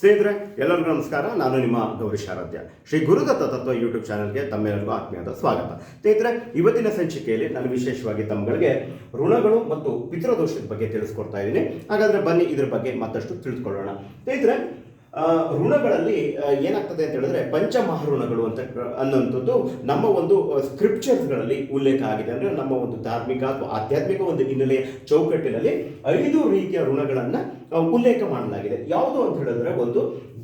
ಸ್ನೇಹಿತರೆ, ಎಲ್ಲರಿಗೂ ನಮಸ್ಕಾರ. ನಾನು ನಿಮ್ಮ ಗೌರೀಶ್ ಆರಾಧ್ಯ. ಶ್ರೀ ಗುರುದತ್ತ ತತ್ವ ಯೂಟ್ಯೂಬ್ ಚಾನಲ್ಗೆ ತಮ್ಮೆಲ್ಲರಿಗೂ ಆತ್ಮೀಯವಾದ ಸ್ವಾಗತ. ಸ್ನೇಹಿತರೆ, ಇವತ್ತಿನ ಸಂಚಿಕೆಯಲ್ಲಿ ನಾನು ವಿಶೇಷವಾಗಿ ತಮ್ಮಗಳಿಗೆ ಋಣಗಳು ಮತ್ತು ಪಿತೃದೋಷದ ಬಗ್ಗೆ ತಿಳಿಸ್ಕೊಡ್ತಾ ಇದ್ದೀನಿ. ಹಾಗಾದ್ರೆ ಬನ್ನಿ ಇದ್ರ ಬಗ್ಗೆ ಮತ್ತಷ್ಟು ತಿಳಿದುಕೊಳ್ಳೋಣ. ಸ್ನೇಹಿತರೆ, ಋಣಗಳಲ್ಲಿ ಏನಾಗ್ತದೆ ಅಂತ ಹೇಳಿದ್ರೆ ಪಂಚಮಹಾಋಣಗಳು ಅಂತ ಅನ್ನುವಂಥದ್ದು ನಮ್ಮ ಒಂದು ಸ್ಕ್ರಿಪ್ಚರ್ಸ್ಗಳಲ್ಲಿ ಉಲ್ಲೇಖ ಆಗಿದೆ. ಅಂದರೆ ನಮ್ಮ ಒಂದು ಧಾರ್ಮಿಕ ಅಥವಾ ಆಧ್ಯಾತ್ಮಿಕ ಒಂದು ಹಿನ್ನೆಲೆಯ ಚೌಕಟ್ಟಿನಲ್ಲಿ 5 ರೀತಿಯ ಋಣಗಳನ್ನು ಉಲ್ಲೇಖ ಮಾಡಲಾಗಿದೆ. ಯಾವುದು ಅಂತ ಹೇಳಿದ್ರೆ ಒಂದು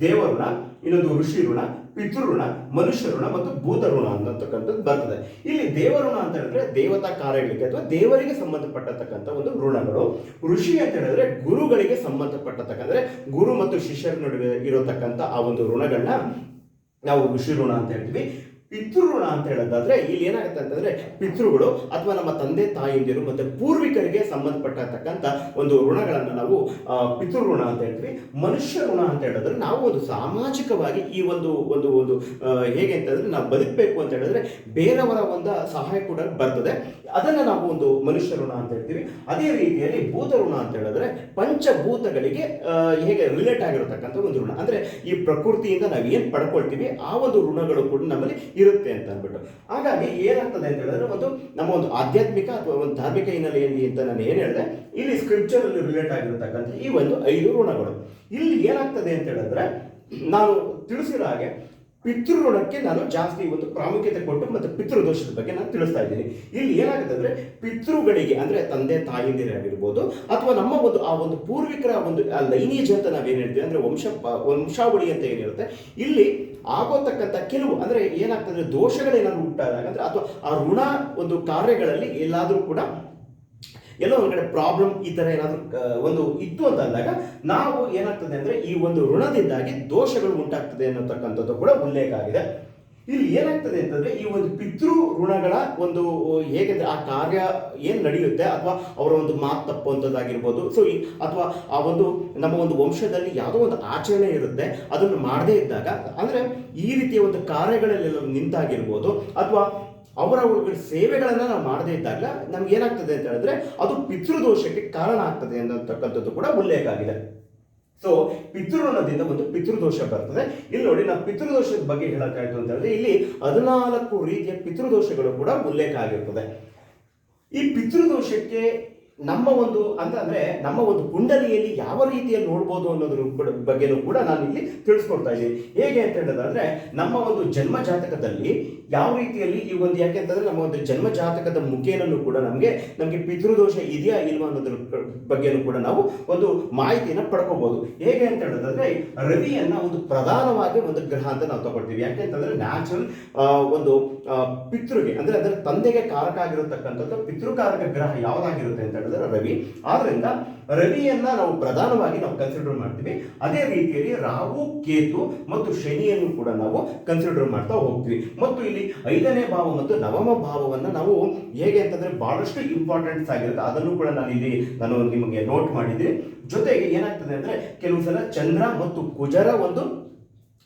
ದೇವಋಣ, ಇನ್ನೊಂದು ಋಷಿ ಋಣ, ಪಿತೃಋಣ, ಮನುಷ್ಯ ಋಣ ಮತ್ತು ಭೂತ ಋಣ ಅನ್ನತಕ್ಕಂಥದ್ದು ಬರ್ತದೆ. ಇಲ್ಲಿ ದೇವಋಣ ಅಂತ ಹೇಳಿದ್ರೆ ದೇವತಾ ಕಾರ್ಯಗಳಿಗೆ ಅಥವಾ ದೇವರಿಗೆ ಸಂಬಂಧಪಟ್ಟತಕ್ಕಂಥ ಒಂದು ಋಣಗಳು. ಋಷಿ ಅಂತ ಹೇಳಿದ್ರೆ ಗುರುಗಳಿಗೆ ಸಂಬಂಧಪಟ್ಟತಕ್ಕಂದ್ರೆ ಗುರು ಮತ್ತು ಶಿಷ್ಯರ ನಡುವೆ ಇರತಕ್ಕಂಥ ಆ ಒಂದು ಋಣಗಳನ್ನ ನಾವು ಋಷಿ ಋಣ ಅಂತ ಹೇಳ್ತೀವಿ. ಪಿತೃಋಣ ಅಂತ ಹೇಳೋದಾದ್ರೆ ಇಲ್ಲಿ ಏನಾಗುತ್ತೆ ಅಂತಂದ್ರೆ ಪಿತೃಗಳು ಅಥವಾ ನಮ್ಮ ತಂದೆ ತಾಯಿಯಂದಿರು ಮತ್ತೆ ಪೂರ್ವಿಕರಿಗೆ ಸಂಬಂಧಪಟ್ಟತಕ್ಕಂಥ ಒಂದು ಋಣಗಳನ್ನು ನಾವು ಪಿತೃಋಣ ಅಂತ ಹೇಳ್ತೀವಿ. ಮನುಷ್ಯ ಋಣ ಅಂತ ಹೇಳಿದ್ರೆ ನಾವು ಒಂದು ಸಾಮಾಜಿಕವಾಗಿ ಈ ಒಂದು ಒಂದು ಒಂದು ಹೇಗೆ ಅಂತಂದ್ರೆ ನಾವು ಬದುಕಬೇಕು ಅಂತ ಹೇಳಿದ್ರೆ ಬೇರೆಯವರ ಒಂದು ಸಹಾಯ ಕೂಡ ಬರ್ತದೆ. ಅದನ್ನು ನಾವು ಒಂದು ಮನುಷ್ಯ ಋಣ ಅಂತ ಹೇಳ್ತೀವಿ. ಅದೇ ರೀತಿಯಲ್ಲಿ ಭೂತ ಋಣ ಅಂತ ಹೇಳಿದ್ರೆ ಪಂಚಭೂತಗಳಿಗೆ ಹೇಗೆ ರಿಲೇಟ್ ಆಗಿರತಕ್ಕಂಥ ಒಂದು ಋಣ, ಅಂದ್ರೆ ಈ ಪ್ರಕೃತಿಯಿಂದ ನಾವು ಏನು ಪಡ್ಕೊಳ್ತೀವಿ ಆ ಒಂದು ಋಣಗಳು ಕೂಡ ನಮ್ಮಲ್ಲಿ ಇರುತ್ತೆ ಅಂತ ಅಂದ್ಬಿಟ್ಟು. ಹಾಗಾಗಿ ಏನಾಗ್ತದೆ ಅಂತ ಹೇಳಿದ್ರೆ ಒಂದು ನಮ್ಮ ಒಂದು ಆಧ್ಯಾತ್ಮಿಕ ಅಥವಾ ಒಂದು ಧಾರ್ಮಿಕ ಹಿನ್ನೆಲೆಯಲ್ಲಿ ಅಂತ ನಾನು ಏನು ಹೇಳಿದೆ, ಇಲ್ಲಿ ಸ್ಕ್ರಿಪ್ಚರ್ ಅಲ್ಲಿ ರಿಲೇಟ್ ಆಗಿರತಕ್ಕಂಥ ಈ ಒಂದು 5 ಋಣಗಳು. ಇಲ್ಲಿ ಏನಾಗ್ತದೆ ಅಂತ ಹೇಳಿದ್ರೆ ನಾನು ತಿಳಿಸಿರೋ ಹಾಗೆ ಪಿತೃಋಣಕ್ಕೆ ನಾನು ಜಾಸ್ತಿ ಒಂದು ಪ್ರಾಮುಖ್ಯತೆ ಕೊಟ್ಟು ಮತ್ತೆ ಪಿತೃದೋಷದ ಬಗ್ಗೆ ನಾನು ತಿಳಿಸ್ತಾ ಇದ್ದೀನಿ. ಇಲ್ಲಿ ಏನಾಗುತ್ತೆ ಅಂದ್ರೆ ಪಿತೃಗಳಿಗೆ ಅಂದ್ರೆ ತಂದೆ ತಾಯಿಯಂದಿರಾಗಿರ್ಬೋದು ಅಥವಾ ನಮ್ಮ ಒಂದು ಆ ಒಂದು ಪೂರ್ವಿಕರ ಒಂದು ಲೈನೇಜ್ ಅಂತ ನಾವೇನು ಹೇಳ್ತೀವಿ ಅಂದ್ರೆ ವಂಶಾವಳಿ ಅಂತ ಏನಿರುತ್ತೆ, ಇಲ್ಲಿ ಆಗೋತಕ್ಕಂಥ ಕೆಲವು ಅಂದ್ರೆ ಏನಾಗ್ತದೆ ದೋಷಗಳೇನಾದ್ರು ಉಂಟಾದಾಗ ಅಂದ್ರೆ ಅಥವಾ ಆ ಋಣ ಒಂದು ಕಾರ್ಯಗಳಲ್ಲಿ ಎಲ್ಲಾದರೂ ಕೂಡ ಎಲ್ಲೋ ಒಂದು ಕಡೆ ಪ್ರಾಬ್ಲಮ್ ಈ ಥರ ಏನಾದರೂ ಒಂದು ಇತ್ತು ಅಂತ ಅಂದಾಗ ನಾವು ಏನಾಗ್ತದೆ ಅಂದರೆ ಈ ಒಂದು ಋಣದಿಂದಾಗಿ ದೋಷಗಳು ಉಂಟಾಗ್ತದೆ ಅನ್ನತಕ್ಕಂಥದ್ದು ಕೂಡ ಉಲ್ಲೇಖ ಆಗಿದೆ. ಇಲ್ಲಿ ಏನಾಗ್ತದೆ ಅಂತಂದರೆ ಈ ಒಂದು ಪಿತೃ ಋಣಗಳ ಒಂದು ಹೇಗೆಂದರೆ ಆ ಕಾರ್ಯ ಏನು ನಡೆಯುತ್ತೆ ಅಥವಾ ಅವರ ಒಂದು ಮಾತು ತಪ್ಪುವಂಥದ್ದಾಗಿರ್ಬೋದು, ಸೊ ಅಥವಾ ಆ ಒಂದು ನಮ್ಮ ಒಂದು ವಂಶದಲ್ಲಿ ಯಾವುದೋ ಒಂದು ಆಚರಣೆ ಇರುತ್ತೆ ಅದನ್ನು ಮಾಡದೇ ಇದ್ದಾಗ ಅಂದರೆ ಈ ರೀತಿಯ ಒಂದು ಕಾರ್ಯಗಳಲ್ಲೆಲ್ಲ ನಿಂತಾಗಿರ್ಬೋದು ಅಥವಾ ಅವರ ಸೇವೆಗಳನ್ನು ನಾವು ಮಾಡದೇ ಇದ್ದಾಗ ನಮ್ಗೆ ಏನಾಗ್ತದೆ ಅಂತ ಹೇಳಿದ್ರೆ ಅದು ಪಿತೃದೋಷಕ್ಕೆ ಕಾರಣ ಆಗ್ತದೆ ಅನ್ನತಕ್ಕಂಥದ್ದು ಕೂಡ ಉಲ್ಲೇಖ ಆಗಿದೆ. ಸೊ ಪಿತೃಋಣದಿಂದ ಒಂದು ಪಿತೃದೋಷ ಬರ್ತದೆ. ಇಲ್ಲಿ ನೋಡಿ ನಾವು ಪಿತೃದೋಷದ ಬಗ್ಗೆ ಹೇಳಕ್ಕಾಯ್ತು ಅಂತ ಹೇಳಿದ್ರೆ ಇಲ್ಲಿ 14 ರೀತಿಯ ಪಿತೃದೋಷಗಳು ಕೂಡ ಉಲ್ಲೇಖ ಆಗಿರ್ತದೆ. ಈ ಪಿತೃದೋಷಕ್ಕೆ ನಮ್ಮ ಒಂದು ಅಂತಂದ್ರೆ ನಮ್ಮ ಒಂದು ಕುಂಡಲಿಯಲ್ಲಿ ಯಾವ ರೀತಿಯಲ್ಲಿ ನೋಡ್ಬೋದು ಅನ್ನೋದ್ರ ಬಗ್ಗೆನೂ ಕೂಡ ನಾನು ಇಲ್ಲಿ ತಿಳಿಸ್ಕೊಡ್ತಾ ಇದ್ದೀನಿ. ಹೇಗೆ ಅಂತ ಹೇಳಿದ್ರೆ ನಮ್ಮ ಒಂದು ಜನ್ಮ ಜಾತಕದಲ್ಲಿ ಯಾವ ರೀತಿಯಲ್ಲಿ ಈ ಒಂದು ಯಾಕೆಂತಂದ್ರೆ ನಮ್ಮ ಒಂದು ಜನ್ಮ ಜಾತಕದ ಮುಖೇನೂ ಕೂಡ ನಮಗೆ ಪಿತೃದೋಷ ಇದೆಯಾ ಇಲ್ವಾ ಅನ್ನೋದ್ರ ಬಗ್ಗೆನೂ ಕೂಡ ನಾವು ಒಂದು ಮಾಹಿತಿಯನ್ನು ಪಡ್ಕೋಬಹುದು. ಹೇಗೆ ಅಂತ ಹೇಳಿದ್ರೆ ರವಿಯನ್ನ ಒಂದು ಪ್ರಧಾನವಾಗಿ ಒಂದು ಗ್ರಹ ಅಂತ ನಾವು ತಗೊಳ್ತೀವಿ. ಯಾಕೆಂತಂದ್ರೆ ನ್ಯಾಚುರಲ್ ಒಂದು ಪಿತೃಗೆ ಅಂದ್ರೆ ಅದರ ತಂದೆಗೆ ಕಾರಕ ಆಗಿರತಕ್ಕಂಥದ್ದು ಪಿತೃಕಾರಕ ಗ್ರಹ ಯಾವ್ದಾಗಿರುತ್ತೆ ಅಂತ ಹೇಳಿದ್ರೆ ರವಿ. ಆದ್ರಿಂದ ರವಿಯನ್ನ ನಾವು ಪ್ರಧಾನವಾಗಿ ನಾವು ಕನ್ಸಿಡರ್ ಮಾಡ್ತೀವಿ. ಅದೇ ರೀತಿಯಲ್ಲಿ ರಾಹು, ಕೇತು ಮತ್ತು ಶನಿಯನ್ನು ಕೂಡ ನಾವು ಕನ್ಸಿಡರ್ ಮಾಡ್ತಾ ಹೋಗ್ತೀವಿ. ಮತ್ತು ಇಲ್ಲಿ 5ನೇ ಭಾವ ಮತ್ತು 9ಮ ಭಾವವನ್ನು ನಾವು ಹೇಗೆ ಅಂತಂದ್ರೆ ಬಹಳಷ್ಟು ಇಂಪಾರ್ಟೆಂಟ್ಸ್ ಆಗಿರುತ್ತೆ. ಅದನ್ನು ಕೂಡ ನಾನು ನಿಮಗೆ ನೋಟ್ ಮಾಡಿದ್ದೀನಿ. ಜೊತೆಗೆ ಏನಾಗ್ತದೆ ಅಂದ್ರೆ ಕೆಲವು ಸಲ ಚಂದ್ರ ಮತ್ತು ಕುಜರ ಒಂದು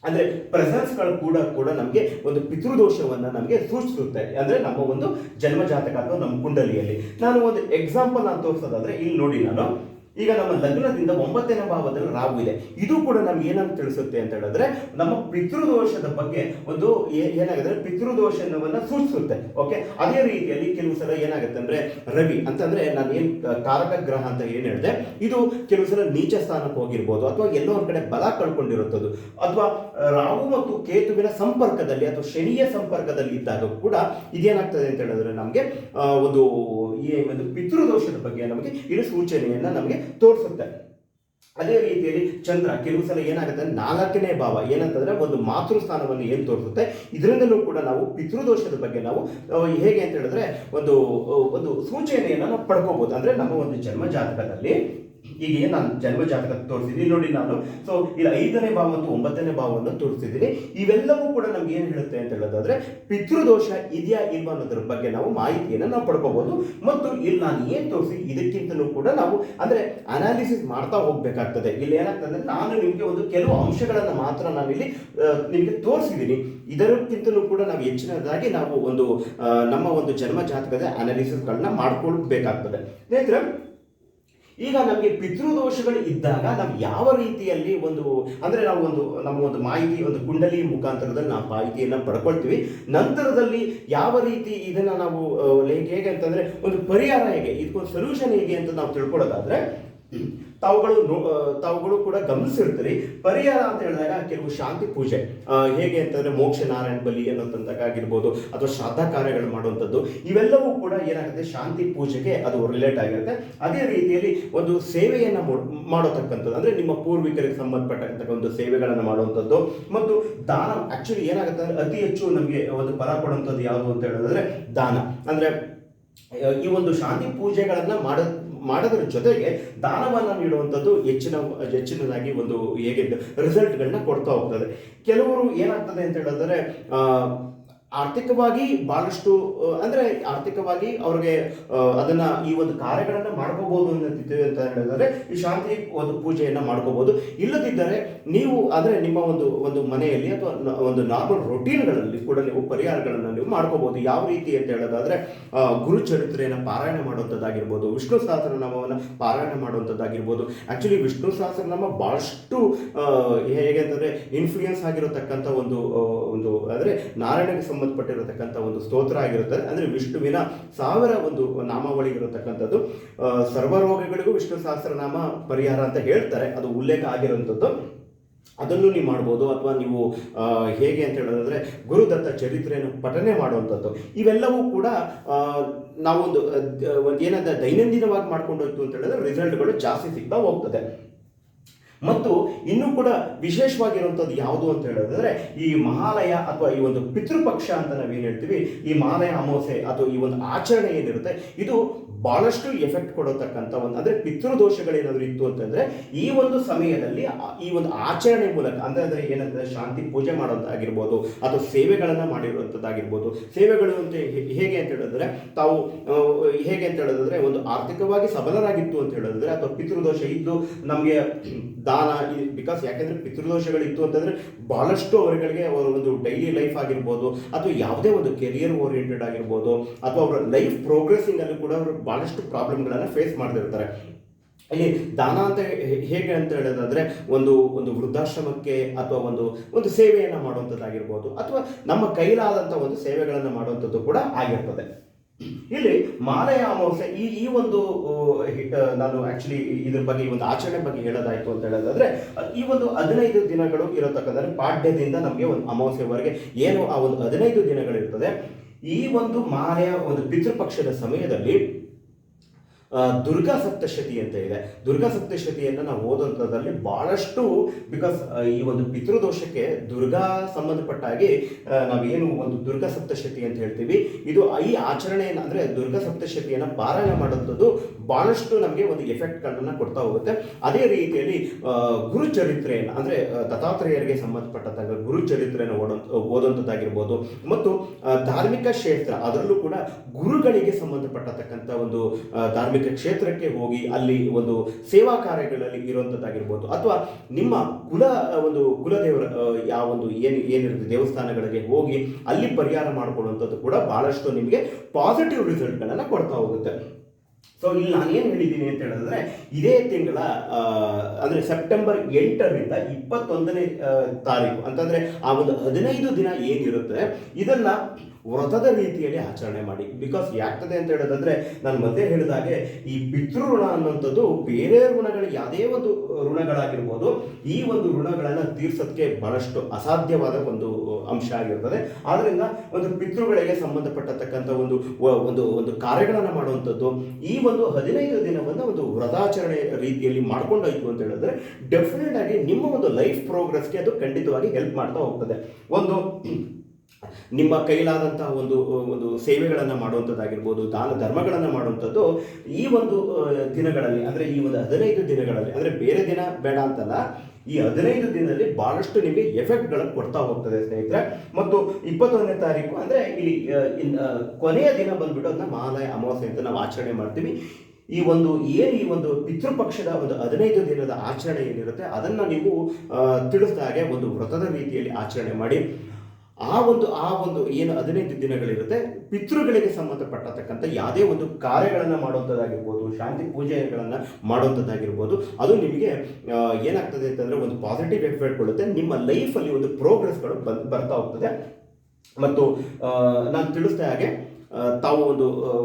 ಅಂದ್ರೆ ಪ್ರೆಸೆನ್ಸ್ಗಳು ಕೂಡ ನಮಗೆ ಒಂದು ಪಿತೃದೋಷವನ್ನ ನಮಗೆ ಸೂಚಿಸುತ್ತೆ. ಅಂದ್ರೆ ನಮ್ಮ ಒಂದು ಜನ್ಮ ಜಾತಕ ಅಥವಾ ನಮ್ಮ ಕುಂಡಲಿಯಲ್ಲಿ ನಾನು ಒಂದು ಎಕ್ಸಾಂಪಲ್ ನಾನು ತೋರಿಸೋದಾದ್ರೆ ಇಲ್ಲಿ ನೋಡಿ, ನಾನು ಈಗ ನಮ್ಮ ಲಗ್ನದಿಂದ 9ನೇ ಭಾವದಲ್ಲಿ ರಾಹು ಇದೆ. ಇದು ಕೂಡ ನಮ್ಗೆ ಏನಂತ ತಿಳಿಸುತ್ತೆ ಅಂತ ಹೇಳಿದ್ರೆ ನಮ್ಮ ಪಿತೃದೋಷದ ಬಗ್ಗೆ ಒಂದು ಏನಾಗುತ್ತೆ ಪಿತೃದೋಷವನ್ನ ಸೂಚಿಸುತ್ತೆ. ಓಕೆ, ಅದೇ ರೀತಿಯಲ್ಲಿ ಕೆಲವು ಸಲ ಏನಾಗುತ್ತೆ ಅಂದ್ರೆ ರವಿ ಅಂತಂದ್ರೆ ನಾನು ಏನ್ ಕಾರಕ ಗ್ರಹ ಅಂತ ಏನ್ ಹೇಳಿದೆ, ಇದು ಕೆಲವು ಸಲ ನೀಚ ಸ್ಥಾನಕ್ಕೆ ಹೋಗಿರ್ಬೋದು ಅಥವಾ ಎಲ್ಲೋ ಒಂದ್ ಕಡೆ ಬಲ ಕಳ್ಕೊಂಡಿರುತ್ತದೆ ಅಥವಾ ರಾಹು ಮತ್ತು ಕೇತುವಿನ ಸಂಪರ್ಕದಲ್ಲಿ ಅಥವಾ ಶನಿಯ ಸಂಪರ್ಕದಲ್ಲಿ ಇದ್ದಾಗ ಕೂಡ ಇದೇನಾಗ್ತದೆ ಅಂತ ಹೇಳಿದ್ರೆ ನಮಗೆ ಒಂದು ಈ ಒಂದು ಪಿತೃದೋಷದ ಬಗ್ಗೆ ನಮಗೆ ಇದು ಸೂಚನೆಯನ್ನ ನಮಗೆ ತೋರಿಸುತ್ತೆ. ಅದೇ ರೀತಿಯಲ್ಲಿ ಚಂದ್ರ ಕೆಲವು ಸಲ ಏನಾಗುತ್ತೆ 4ನೇ ಭಾವ ಏನಂತಂದ್ರೆ ಒಂದು ಮಾತೃ ಸ್ಥಾನವನ್ನು ಏನು ತೋರಿಸುತ್ತೆ. ಇದರಿಂದಲೂ ಕೂಡ ನಾವು ಪಿತೃದೋಷದ ಬಗ್ಗೆ ನಾವು ಹೇಗೆ ಅಂತ ಹೇಳಿದ್ರೆ ಒಂದು ಒಂದು ಸೂಚನೆಯನ್ನು ನಾವು ಪಡ್ಕೋಬಹುದು. ಅಂದ್ರೆ ನಮ್ಮ ಒಂದು ಜನ್ಮ ಜಾತಕದಲ್ಲಿ ಈಗ ನಾನು ಜನ್ಮ ಜಾತಕ ತೋರಿಸಿದ್ದೀನಿ ನೋಡಿ ನಾನು. ಸೊ ಇಲ್ಲಿ 5ನೇ ಭಾವ ಮತ್ತು 9ನೇ ಭಾವವನ್ನು ತೋರಿಸಿದ್ದೀನಿ. ಇವೆಲ್ಲವೂ ಕೂಡ ನಮ್ಗೆ ಏನು ಹೇಳುತ್ತೆ ಅಂತ ಹೇಳೋದಾದ್ರೆ ಪಿತೃದೋಷ ಇದೆಯಾ ಇಲ್ವಾ ಅನ್ನೋದ್ರ ಬಗ್ಗೆ ನಾವು ಮಾಹಿತಿಯನ್ನು ನಾವು ಪಡ್ಕೋಬಹುದು. ಮತ್ತು ಇಲ್ಲಿ ನಾನು ಏನು ತೋರಿಸಿ ಇದಕ್ಕಿಂತಲೂ ಕೂಡ ನಾವು ಅಂದ್ರೆ ಅನಾಲಿಸಿಸ್ ಮಾಡ್ತಾ ಹೋಗ್ಬೇಕಾಗ್ತದೆ. ಇಲ್ಲಿ ಏನಾಗ್ತದೆ ಅಂದ್ರೆ ನಾನು ನಿಮಗೆ ಒಂದು ಕೆಲವು ಅಂಶಗಳನ್ನು ಮಾತ್ರ ನಾನಿಲ್ಲಿ ನಿಮಗೆ ತೋರಿಸಿದ್ದೀನಿ. ಇದಕ್ಕಿಂತಲೂ ಕೂಡ ನಾವು ಹೆಚ್ಚಿನದಾಗಿ ನಾವು ಒಂದು ನಮ್ಮ ಒಂದು ಜನ್ಮ ಜಾತಕದ ಅನಾಲಿಸಿಸ್ಗಳನ್ನ ಮಾಡ್ಕೊಳ್ಬೇಕಾಗ್ತದೆ. ಸ್ನೇಹಿತರೆ, ಈಗ ನಮಗೆ ಪಿತೃದೋಷಗಳು ಇದ್ದಾಗ ನಾವು ಯಾವ ರೀತಿಯಲ್ಲಿ ಅಂದ್ರೆ ನಾವು ನಮ್ಮ ಒಂದು ಮಾಹಿತಿ ಒಂದು ಕುಂಡಲಿ ಮುಖಾಂತರದಲ್ಲಿ ನಾವು ಮಾಹಿತಿಯನ್ನು ಪಡ್ಕೊಳ್ತೀವಿ. ನಂತರದಲ್ಲಿ ಯಾವ ರೀತಿ ಇದನ್ನ ನಾವು ಹೇಗೆ ಅಂತಂದ್ರೆ ಒಂದು ಪರಿಹಾರ ಹೇಗೆ, ಇದಕ್ಕೊಂದು ಸೊಲ್ಯೂಷನ್ ಹೇಗೆ ಅಂತ ನಾವು ತಿಳ್ಕೊಳ್ಳೋದಾದ್ರೆ ತಾವುಗಳು ಕೂಡ ಗಮನಿಸಿರ್ತೀರಿ. ಪರಿಹಾರ ಅಂತ ಹೇಳಿದಾಗ ಕೆಲವು ಶಾಂತಿ ಪೂಜೆ ಹೇಗೆ ಅಂತಂದ್ರೆ ಮೋಕ್ಷ ನಾರಾಯಣ ಬಲಿ ಅನ್ನೋದಂತಾಗಿರ್ಬೋದು ಅಥವಾ ಶ್ರಾದ್ದ ಕಾರ್ಯಗಳು ಮಾಡುವಂಥದ್ದು, ಇವೆಲ್ಲವೂ ಕೂಡ ಏನಾಗುತ್ತೆ ಶಾಂತಿ ಪೂಜೆಗೆ ಅದು ರಿಲೇಟ್ ಆಗಿರುತ್ತೆ. ಅದೇ ರೀತಿಯಲ್ಲಿ ಒಂದು ಸೇವೆಯನ್ನು ಮಾಡೋತಕ್ಕಂಥದ್ದು ಅಂದ್ರೆ ನಿಮ್ಮ ಪೂರ್ವಿಕರಿಗೆ ಸಂಬಂಧಪಟ್ಟಂತಹ ಒಂದು ಸೇವೆಗಳನ್ನು ಮಾಡುವಂಥದ್ದು ಮತ್ತು ದಾನ. ಆಕ್ಚುಲಿ ಏನಾಗುತ್ತೆ ಅಂದ್ರೆ ಅತಿ ಹೆಚ್ಚು ನಮಗೆ ಒಂದು ಫಲ ಕೊಡುವಂಥದ್ದು ಯಾವುದು ಅಂತ ಹೇಳಿದ್ರೆ ದಾನ. ಅಂದ್ರೆ ಈ ಒಂದು ಶಾಂತಿ ಪೂಜೆಗಳನ್ನ ಮಾಡೋದ್ರ ಜೊತೆಗೆ ದಾನವನ್ನು ನೀಡುವಂಥದ್ದು ಹೆಚ್ಚಿನದಾಗಿ ಒಂದು ಹೇಗೆ ರಿಸಲ್ಟ್ಗಳನ್ನ ಕೊಡ್ತಾ ಹೋಗ್ತದೆ. ಕೆಲವರು ಏನಾಗ್ತದೆ ಅಂತ ಹೇಳಿದ್ರೆ ಆರ್ಥಿಕವಾಗಿ ಬಹಳಷ್ಟು ಅಂದ್ರೆ ಆರ್ಥಿಕವಾಗಿ ಅವ್ರಿಗೆ ಅದನ್ನ ಈ ಒಂದು ಕಾರ್ಯಗಳನ್ನ ಮಾಡ್ಕೋಬಹುದು ಅಂತ ಹೇಳಿದ್ರೆ ಈ ಶಾಂತಿ ಒಂದು ಪೂಜೆಯನ್ನ ಮಾಡ್ಕೋಬಹುದು. ಇಲ್ಲದಿದ್ದರೆ ನೀವು ಅಂದ್ರೆ ನಿಮ್ಮ ಒಂದು ಮನೆಯಲ್ಲಿ ಅಥವಾ ಒಂದು ನಾರ್ಮಲ್ ರೊಟೀನ್ಗಳಲ್ಲಿ ಕೂಡ ನೀವು ಪರಿಹಾರಗಳನ್ನು ನೀವು ಮಾಡ್ಕೋಬಹುದು. ಯಾವ ರೀತಿ ಅಂತ ಹೇಳೋದಾದ್ರೆ ಗುರು ಚರಿತ್ರೆಯನ್ನು ಪಾರಾಯಣ ಮಾಡುವಂಥದ್ದಾಗಿರ್ಬೋದು, ವಿಷ್ಣು ಸಹಸ್ರನಾಮವನ್ನು ಪಾರಾಯಣ ಮಾಡುವಂಥದ್ದಾಗಿರ್ಬೋದು. ಆಕ್ಚುಲಿ ವಿಷ್ಣು ಸಹಸ್ರನಾಮ ಬಹಳಷ್ಟು ಹೇಗೆ ಅಂತಂದ್ರೆ ಇನ್ಫ್ಲೂಯೆನ್ಸ್ ಆಗಿರತಕ್ಕಂಥ ಒಂದು ಅಂದ್ರೆ ನಾರಾಯಣಗೆ ಸಂಬಂಧಪಟ್ಟಿರತಕ್ಕಂಥ ಒಂದು ಸ್ತೋತ್ರ ಆಗಿರುತ್ತದೆ. ಅಂದ್ರೆ ವಿಷ್ಣುವಿನ 1000 ಒಂದು ನಾಮಾವಳಿ ಇರತಕ್ಕಂಥದ್ದು. ಸರ್ವರೋಗಗಳಿಗೂ ವಿಷ್ಣು ಸಹಸ್ರನಾಮ ಪರಿಹಾರ ಅಂತ ಹೇಳ್ತಾರೆ, ಅದು ಉಲ್ಲೇಖ ಆಗಿರುವಂಥದ್ದು. ಅದನ್ನು ನೀವು ಮಾಡ್ಬೋದು. ಅಥವಾ ನೀವು ಹೇಗೆ ಅಂತ ಹೇಳೋದಾದ್ರೆ ಗುರುದತ್ತ ಚರಿತ್ರೆಯನ್ನು ಪಠನೆ ಮಾಡುವಂಥದ್ದು. ಇವೆಲ್ಲವೂ ಕೂಡ ನಾವೊಂದು ಏನಾದ ದೈನಂದಿನವಾಗಿ ಮಾಡ್ಕೊಂಡು ಹೋಯ್ತು ಅಂತ ಹೇಳಿದ್ರೆ ರಿಸಲ್ಟ್ಗಳು ಜಾಸ್ತಿ ಸಿಗ್ತಾ ಹೋಗ್ತದೆ. ಮತ್ತು ಇನ್ನೂ ಕೂಡ ವಿಶೇಷವಾಗಿರುವಂಥದ್ದು ಯಾವುದು ಅಂತ ಹೇಳಿದ್ರೆ ಈ ಮಹಾಲಯ ಅಥವಾ ಈ ಒಂದು ಪಿತೃಪಕ್ಷ ಅಂತ ನಾವೇನು ಹೇಳ್ತೀವಿ, ಈ ಮಹಾಲಯ ಅಮಾವಾಸ್ಯೆ ಅಥವಾ ಈ ಒಂದು ಆಚರಣೆ ಏನಿರುತ್ತೆ ಇದು ಬಹಳಷ್ಟು ಎಫೆಕ್ಟ್ ಕೊಡತಕ್ಕಂಥ ಒಂದು ಅಂದ್ರೆ ಪಿತೃದೋಷಗಳೇನಾದರೂ ಇತ್ತು ಅಂತಂದ್ರೆ ಈ ಒಂದು ಸಮಯದಲ್ಲಿ ಈ ಒಂದು ಆಚರಣೆ ಮೂಲಕ ಅಂದ್ರೆ ಏನಂದ್ರೆ ಶಾಂತಿ ಪೂಜೆ ಮಾಡೋದಾಗಿರ್ಬೋದು ಅಥವಾ ಸೇವೆಗಳನ್ನ ಮಾಡಿರುವಂಥದ್ದಾಗಿರ್ಬೋದು. ಸೇವೆಗಳು ಅಂತ ಹೇಗೆ ಅಂತ ಹೇಳಿದ್ರೆ ತಾವು ಹೇಗೆ ಅಂತ ಹೇಳಿದ್ರೆ ಒಂದು ಆರ್ಥಿಕವಾಗಿ ಸಬಲರಾಗಿತ್ತು ಅಂತ ಹೇಳಿದ್ರೆ ಅಥವಾ ಪಿತೃದೋಷ ಇದ್ದು ನಮಗೆ ದಾನ, ಬಿಕಾಸ್ ಯಾಕೆಂದ್ರೆ ಪಿತೃದೋಷಗಳಿತ್ತು ಅಂತಂದ್ರೆ ಬಹಳಷ್ಟು ಅವರುಗಳಿಗೆ ಅವರ ಒಂದು ಡೈಲಿ ಲೈಫ್ ಆಗಿರ್ಬೋದು ಅಥವಾ ಯಾವುದೇ ಒಂದು ಕೆರಿಯರ್ ಓರಿಯೆಂಟೆಡ್ ಆಗಿರ್ಬೋದು ಅಥವಾ ಅವರ ಲೈಫ್ ಪ್ರೋಗ್ರೆಸಿಂಗ್ ಅಲ್ಲಿ ಕೂಡ ಅವರು ಬಹಳಷ್ಟು ಪ್ರಾಬ್ಲಮ್ಗಳನ್ನು ಫೇಸ್ ಮಾಡ್ತಿರ್ತಾರೆ. ಇಲ್ಲಿ ದಾನ ಅಂತ ಹೇಗೆ ಅಂತ ಹೇಳೋದಾದ್ರೆ ಒಂದು ವೃದ್ಧಾಶ್ರಮಕ್ಕೆ ಅಥವಾ ಒಂದು ಸೇವೆಯನ್ನು ಮಾಡುವಂಥದ್ದಾಗಿರ್ಬೋದು ಅಥವಾ ನಮ್ಮ ಕೈಲಾದಂಥ ಒಂದು ಸೇವೆಗಳನ್ನು ಮಾಡುವಂಥದ್ದು ಕೂಡ ಆಗಿರ್ತದೆ. ಇಲ್ಲಿ ಮಾಲಯ ಅಮಾವಾಸ್ಯೆ ಈ ಒಂದು ನಾನು ಆಕ್ಚುಲಿ ಇದ್ರ ಬಗ್ಗೆ ಈ ಒಂದು ಆಚರಣೆ ಬಗ್ಗೆ ಹೇಳೋದಾಯ್ತು ಅಂತ ಹೇಳೋದಾದ್ರೆ ಈ ಒಂದು 15 ದಿನಗಳು ಇರತಕ್ಕಂಥ ಪಾಡ್ಯದಿಂದ ನಮಗೆ ಒಂದು ಅಮಾವಾಸ್ಯೆವರೆಗೆ ಏನು ಆ ಒಂದು 15 ದಿನಗಳಿರ್ತದೆ. ಈ ಒಂದು ಮಾಲಯ ಒಂದು ಪಿತೃಪಕ್ಷದ ಸಮಯದಲ್ಲಿ ದುರ್ಗಾ ಸಪ್ತಶತಿ ಅಂತ ಇದೆ. ದುರ್ಗಾ ಸಪ್ತಶತಿಯನ್ನು ನಾವು ಓದುವಂಥದ್ದಲ್ಲಿ ಬಹಳಷ್ಟು ಬಿಕಾಸ್ ಈ ಒಂದು ಪಿತೃದೋಷಕ್ಕೆ ದುರ್ಗಾ ಸಂಬಂಧಪಟ್ಟ ಹಾಗೆ ನಾವೇನು ಒಂದು ದುರ್ಗಾ ಸಪ್ತಶತಿ ಅಂತ ಹೇಳ್ತೀವಿ, ಇದು ಈ ಆಚರಣೆಯನ್ನು ಅಂದ್ರೆ ದುರ್ಗಾ ಸಪ್ತಶತಿಯನ್ನು ಪಾರಾಯಣ ಮಾಡುವಂಥದ್ದು ಬಹಳಷ್ಟು ನಮಗೆ ಒಂದು ಎಫೆಕ್ಟ್ಗಳನ್ನು ಕೊಡ್ತಾ ಹೋಗುತ್ತೆ. ಅದೇ ರೀತಿಯಲ್ಲಿ ಗುರು ಚರಿತ್ರೆಯನ್ನು ಅಂದ್ರೆ ದತ್ತಾತ್ರೇಯರಿಗೆ ಸಂಬಂಧಪಟ್ಟಂತಹ ಗುರು ಚರಿತ್ರೆಯನ್ನು ಓದುವಂಥದ್ದಾಗಿರ್ಬೋದು ಮತ್ತು ಧಾರ್ಮಿಕ ಕ್ಷೇತ್ರ ಅದರಲ್ಲೂ ಕೂಡ ಗುರುಗಳಿಗೆ ಸಂಬಂಧಪಟ್ಟತಕ್ಕಂಥ ಒಂದು ಧಾರ್ಮಿಕ ಕ್ಷೇತ್ರಕ್ಕೆ ಹೋಗಿ ಅಲ್ಲಿ ಒಂದು ಸೇವಾ ಕಾರ್ಯಗಳಲ್ಲಿ ಇರುವಂತದ್ದಾಗಿರ್ಬೋದು ಅಥವಾ ನಿಮ್ಮ ಕುಲದೇವರ ಯಾವ ಒಂದು ಏನಿರುತ್ತೆ ದೇವಸ್ಥಾನಗಳಿಗೆ ಹೋಗಿ ಅಲ್ಲಿ ಪರಿಹಾರ ಮಾಡಿಕೊಳ್ಳುವಂಥದ್ದು ಕೂಡ ಬಹಳಷ್ಟು ನಿಮಗೆ ಪಾಸಿಟಿವ್ ರಿಸಲ್ಟ್ಗಳನ್ನು ಕೊಡ್ತಾ ಹೋಗುತ್ತೆ. ಸೊ ಇಲ್ಲಿ ನಾನೇನು ಹೇಳಿದ್ದೀನಿ ಅಂತ ಹೇಳಿದ್ರೆ ಇದೇ ತಿಂಗಳ ಅಂದ್ರೆ ಸೆಪ್ಟೆಂಬರ್ 8ರಿಂದ 21ನೇ ತಾರೀಕು ಅಂತಂದ್ರೆ ಆ ಒಂದು 15 ದಿನ ಏನಿರುತ್ತೆ ಇದನ್ನ ವ್ರತದ ರೀತಿಯಲ್ಲಿ ಆಚರಣೆ ಮಾಡಿ. ಬಿಕಾಸ್ ಯಾಗ್ತದೆ ಅಂತ ಹೇಳೋದಂದ್ರೆ ನಾನು ಮೊದಲೇ ಹೇಳಿದಾಗೆ ಈ ಪಿತೃ ಋಣ ಅನ್ನುವಂಥದ್ದು ಬೇರೆ ಋಣಗಳು ಯಾವುದೇ ಒಂದು ಋಣಗಳಾಗಿರ್ಬೋದು ಈ ಒಂದು ಋಣಗಳನ್ನು ತೀರ್ಸೋದಕ್ಕೆ ಬಹಳಷ್ಟು ಅಸಾಧ್ಯವಾದ ಒಂದು ಅಂಶ ಆಗಿರ್ತದೆ. ಆದ್ರಿಂದ ಒಂದು ಪಿತೃಗಳಿಗೆ ಸಂಬಂಧಪಟ್ಟತಕ್ಕಂಥ ಒಂದು ಕಾರ್ಯಗಳನ್ನು ಮಾಡುವಂಥದ್ದು ಈ ಒಂದು 15 ದಿನವನ್ನು ಒಂದು ವ್ರತಾಚರಣೆ ರೀತಿಯಲ್ಲಿ ಮಾಡ್ಕೊಂಡಾಯ್ತು ಅಂತ ಹೇಳಿದ್ರೆ ಡೆಫಿನೆಟ್ ಆಗಿ ನಿಮ್ಮ ಒಂದು ಲೈಫ್ ಪ್ರೋಗ್ರೆಸ್ಗೆ ಅದು ಖಂಡಿತವಾಗಿ ಹೆಲ್ಪ್ ಮಾಡ್ತಾ ಹೋಗ್ತದೆ. ನಿಮ್ಮ ಕೈಲಾದಂತಹ ಒಂದು ಸೇವೆಗಳನ್ನು ಮಾಡುವಂಥದ್ದಾಗಿರ್ಬೋದು, ದಾನ ಧರ್ಮಗಳನ್ನು ಮಾಡುವಂಥದ್ದು ಈ ಒಂದು ದಿನಗಳಲ್ಲಿ ಅಂದರೆ ಈ ಒಂದು 15 ದಿನಗಳಲ್ಲಿ ಅಂದರೆ ಬೇರೆ ದಿನ ಬೇಡ ಅಂತಲ್ಲ, ಈ 15 ದಿನದಲ್ಲಿ ಬಹಳಷ್ಟು ನಿಮಗೆ ಎಫೆಕ್ಟ್ಗಳನ್ನು ಕೊಡ್ತಾ ಹೋಗ್ತದೆ ಸ್ನೇಹಿತರೆ. ಮತ್ತು 21ನೇ ತಾರೀಕು ಅಂದರೆ ಇಲ್ಲಿ ಕೊನೆಯ ದಿನ ಬಂದ್ಬಿಟ್ಟು ಅದನ್ನ ಮಹಾಲಯ ಅಮಾವಾಸ್ಯೆ ಅಂತ ನಾವು ಆಚರಣೆ ಮಾಡ್ತೀವಿ. ಈ ಒಂದು ಪಿತೃಪಕ್ಷದ ಒಂದು 15 ದಿನದ ಆಚರಣೆ ಏನಿರುತ್ತೆ ಅದನ್ನು ನೀವು ತಿಳಿಸಿದ ಹಾಗೆ ಒಂದು ವ್ರತದ ರೀತಿಯಲ್ಲಿ ಆಚರಣೆ ಮಾಡಿ. ಆ ಒಂದು ಏನು 15 ದಿನಗಳಿರುತ್ತೆ ಪಿತೃಗಳಿಗೆ ಸಂಬಂಧಪಟ್ಟತಕ್ಕಂಥ ಯಾವುದೇ ಒಂದು ಕಾರ್ಯಗಳನ್ನು ಮಾಡುವಂಥದ್ದಾಗಿರ್ಬೋದು, ಶಾಂತಿ ಪೂಜೆಗಳನ್ನು ಮಾಡುವಂಥದ್ದಾಗಿರ್ಬೋದು, ಅದು ನಿಮಗೆ ಏನಾಗ್ತದೆ ಅಂತಂದರೆ ಒಂದು ಪಾಸಿಟಿವ್ ಎಫೆಕ್ಟ್ ಕೊಡುತ್ತೆ. ನಿಮ್ಮ ಲೈಫಲ್ಲಿ ಒಂದು ಪ್ರೋಗ್ರೆಸ್ಗಳು ಬರ್ತಾ ಹೋಗ್ತದೆ. ಮತ್ತು ನಾನು ತಿಳಿಸ್ತಾ ಹಾಗೆ ತಾವು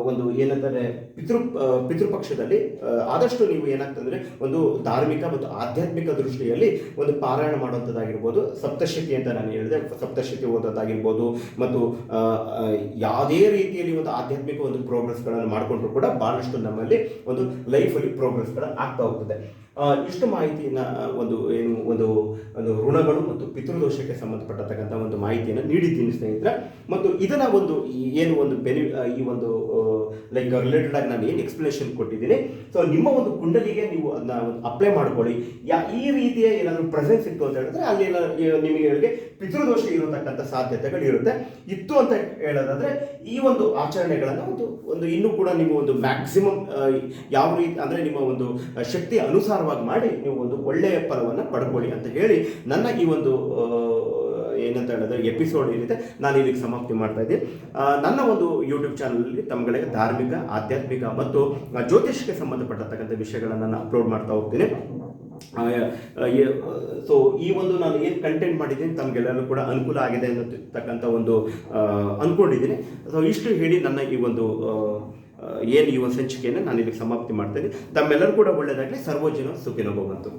ಒಂದು ಏನಂತಾರೆ ಪಿತೃಪಕ್ಷದಲ್ಲಿ ಆದಷ್ಟು ನೀವು ಏನಾಗ್ತಂದರೆ ಒಂದು ಧಾರ್ಮಿಕ ಮತ್ತು ಆಧ್ಯಾತ್ಮಿಕ ದೃಷ್ಟಿಯಲ್ಲಿ ಒಂದು ಪಾರಾಯಣ ಮಾಡುವಂಥದ್ದಾಗಿರ್ಬೋದು, ಸಪ್ತಶತಿ ಅಂತ ನಾನು ಹೇಳಿದೆ, ಸಪ್ತಶತಿ ಓದೋದಾಗಿರ್ಬೋದು, ಮತ್ತು ಯಾವುದೇ ರೀತಿಯಲ್ಲಿ ಒಂದು ಆಧ್ಯಾತ್ಮಿಕ ಒಂದು ಪ್ರೋಗ್ರೆಸ್ಗಳನ್ನು ಮಾಡಿಕೊಂಡ್ರು ಕೂಡ ಭಾಳಷ್ಟು ನಮ್ಮಲ್ಲಿ ಒಂದು ಲೈಫಲ್ಲಿ ಪ್ರೋಗ್ರೆಸ್ಗಳು ಆಗ್ತಾ ಹೋಗ್ತದೆ. ಇಷ್ಟು ಮಾಹಿತಿಯನ್ನು ಒಂದು ಋಣಗಳು ಮತ್ತು ಪಿತೃದೋಷಕ್ಕೆ ಸಂಬಂಧಪಟ್ಟತಕ್ಕಂಥ ಒಂದು ಮಾಹಿತಿಯನ್ನು ನೀಡಿದ್ದೀನಿ ಸ್ನೇಹಿತರೆ. ಮತ್ತು ಇದನ್ನು ಈ ಒಂದು ಲೈಕ್ ರಿಲೇಟೆಡ್ ಆಗಿ ನಾನು ಏನು ಎಕ್ಸ್ಪ್ಲನೇಷನ್ ಕೊಟ್ಟಿದ್ದೀನಿ, ಸೊ ನಿಮ್ಮ ಒಂದು ಕುಂಡಲಿಗೆ ನೀವು ಅದನ್ನ ಅಪ್ಲೈ ಮಾಡ್ಕೊಳ್ಳಿ. ಈ ರೀತಿಯ ಏನಾದರೂ ಪ್ರೆಸೆನ್ಸ್ ಇತ್ತು ಅಂತ ಹೇಳಿದ್ರೆ ಅಲ್ಲಿ ನಿಮಗೆ ಪಿತೃದೋಷ ಇರತಕ್ಕಂಥ ಸಾಧ್ಯತೆಗಳು ಇತ್ತು ಅಂತ ಹೇಳೋದಾದ್ರೆ ಈ ಒಂದು ಆಚರಣೆಗಳನ್ನು ಒಂದು ಇನ್ನೂ ಕೂಡ ನೀವು ಒಂದು ಮ್ಯಾಕ್ಸಿಮಮ್ ಯಾವ ರೀತಿ ಅಂದರೆ ನಿಮ್ಮ ಒಂದು ಶಕ್ತಿ ಅನುಸಾರವಾಗಿ ಮಾಡಿ ನೀವು ಒಂದು ಒಳ್ಳೆಯ ಫಲವನ್ನು ಪಡ್ಕೊಳ್ಳಿ ಅಂತ ಹೇಳಿ ನನ್ನ ಈ ಒಂದು ಏನಂತ ಹೇಳಿದ್ರೆ ಎಪಿಸೋಡ್ ಏನಿದೆ ನಾನು ಇಲ್ಲಿಗೆ ಸಮಾಪ್ತಿ ಮಾಡ್ತಾ ಇದ್ದೀನಿ. ನನ್ನ ಒಂದು ಯೂಟ್ಯೂಬ್ ಚಾನಲಲ್ಲಿ ತಮ್ಮಗಳಿಗೆ ಧಾರ್ಮಿಕ, ಆಧ್ಯಾತ್ಮಿಕ ಮತ್ತು ಜ್ಯೋತಿಷಕ್ಕೆ ಸಂಬಂಧಪಟ್ಟತಕ್ಕಂಥ ವಿಷಯಗಳನ್ನು ನಾನು ಅಪ್ಲೋಡ್ ಮಾಡ್ತಾ ಹೋಗ್ತೀನಿ. ಸೊ ಈ ಒಂದು ನಾನು ಏನು ಕಂಟೆಂಟ್ ಮಾಡಿದ್ದೀನಿ ತಮಗೆಲ್ಲರೂ ಕೂಡ ಅನುಕೂಲ ಆಗಿದೆ ಅನ್ನತಕ್ಕಂಥ ಒಂದು ಅಂದ್ಕೊಂಡಿದ್ದೀನಿ. ಸೊ ಇಷ್ಟು ಹೇಳಿ ನನ್ನ ಈ ಒಂದು ಈ ಒಂದು ಸಂಚಿಕೆಯನ್ನು ನಾನು ಇಲ್ಲಿಗೆ ಸಮಾಪ್ತಿ ಮಾಡ್ತಾ ಇದ್ದೀನಿ. ತಮ್ಮೆಲ್ಲರೂ ಕೂಡ ಒಳ್ಳೆಯದಾಗಲಿ. ಸರ್ವಜನ ಸುಖಿನೋ ಭವಂತು.